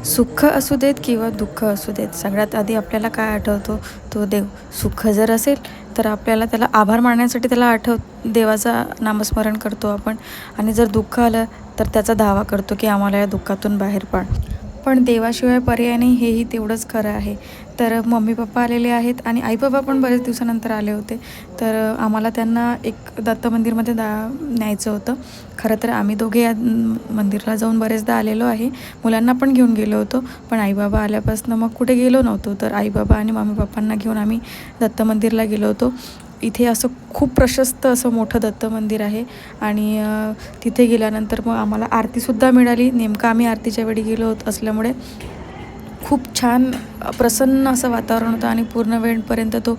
सुख असू देत किंवा दुःख असू देत, सगळ्यात आधी आपल्याला काय आठवतो? तो देव. सुख जर असेल तर आपल्याला त्याला आभार मानण्यासाठी त्याला देवाचा नामस्मरण करतो आपण. आणि जर दुःख आलं तर त्याचा धावा करतो की आम्हाला या दुःखातून बाहेर पाड. पण देवाशिवाय पर्याय नाही, हेही तेवढंच खरं आहे. तर मम्मी पप्पा आलेले आहेत आणि आई बाबा पण बरेच दिवसानंतर आले होते. तर आम्हाला त्यांना एक दत्त मंदिरमध्ये न्यायचं होतं. खरं तर आम्ही दोघे या मंदिरला जाऊन बरेचदा आलेलो आहे. मुलांना पण घेऊन गेलो होतो, पण आई बाबा आल्यापासून मग कुठे गेलो नव्हतो. तर आई बाबा आणि मम्मी पप्पांना घेऊन आम्ही दत्त मंदिरला गेलो होतो. इथे असं खूप प्रशस्त असं मोठं दत्त मंदिर आहे आणि तिथे गेल्यानंतर मग आम्हाला आरतीसुद्धा मिळाली. नेमकं आम्ही आरतीच्या वेळी गेलो होत असल्यामुळे खूप छान प्रसन्न असं वातावरण होतं आणि पूर्ण वेळपर्यंत तो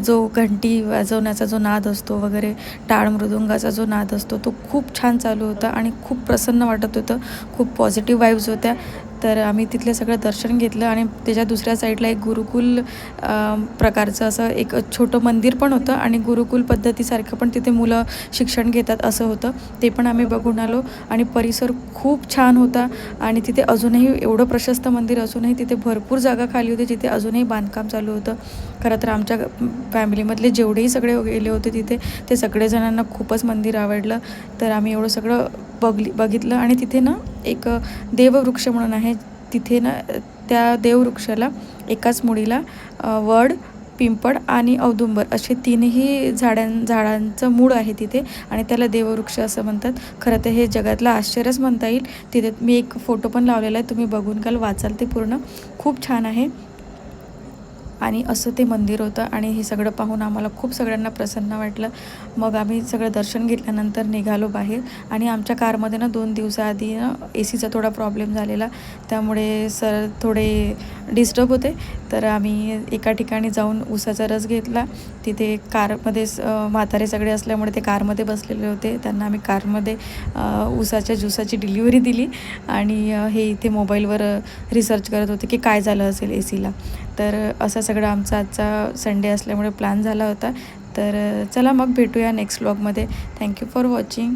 जो घंटी वाजवण्याचा जो नाद असतो वगैरे, टाळ मृदुंगाचा जो नाद असतो तो खूप छान चालू होता आणि खूप प्रसन्न वाटत होतं. खूप पॉझिटिव्ह वाईब्स होत्या. तर आम्ही तिथले सगळं दर्शन घेतलं आणि त्याच्या दुसऱ्या साईडला एक गुरुकुल प्रकारचं असं एक छोटं मंदिर पण होतं आणि गुरुकुल पद्धतीसारखं पण तिथे मुलं शिक्षण घेतात असं होतं. ते पण आम्ही बघून आलो आणि परिसर खूप छान होता. आणि तिथे अजूनही एवढं प्रशस्त मंदिर असूनही तिथे भरपूर जागा खाली होती, जिथे अजूनही बांधकाम चालू होतं. खरं तर आमच्या फॅमिलीमधले जेवढेही सगळे गेले होते तिथे, ते सगळेजणांना खूपच मंदिर आवडलं. तर आम्ही एवढं सगळं बघितलं आणि तिथे ना एक देववृक्ष म्हणून आहे. तिथे ना त्या देववृक्षाला एकाच मुळीला वड, पिंपळ आणि औदुंबर असे तीनही झाडांचं मूळ आहे तिथे आणि त्याला देववृक्ष असं म्हणतात. खरं तर हे जगातलं आश्चर्यच म्हणता येईल. तिथे मी एक फोटो पण लावलेला आहे, तुम्ही बघून काल वाचाल ते पूर्ण. खूप छान आहे आणि असं ते मंदिर होतं आणि हे सगळं पाहून आम्हाला खूप सगळ्यांना प्रसन्न वाटलं. मग आम्ही सगळं दर्शन घेतल्यानंतर निघालो बाहेर आणि आमच्या कारमध्ये ना 2 दिवसाआधी ना एसीचा थोडा प्रॉब्लेम झालेला, त्यामुळे सर थोडे डिस्टर्ब होते. तर आम्ही एका ठिकाणी जाऊन उसाचा रस घेतला. तिथे कारमध्ये म्हातारे सगळे असल्यामुळे ते कारमध्ये बसलेले होते. त्यांना आम्ही कारमध्ये उसाच्या ज्यूसाची डिलिव्हरी दिली आणि हे इथे मोबाईलवर रिसर्च करत होते की काय झालं असेल एसीला. तर असं सगळं आमचा आजचा संडे असल्यामुळे प्लॅन झाला होता. तर चला मग भेटूया नेक्स्ट व्लॉगमध्ये. Thank you for watching.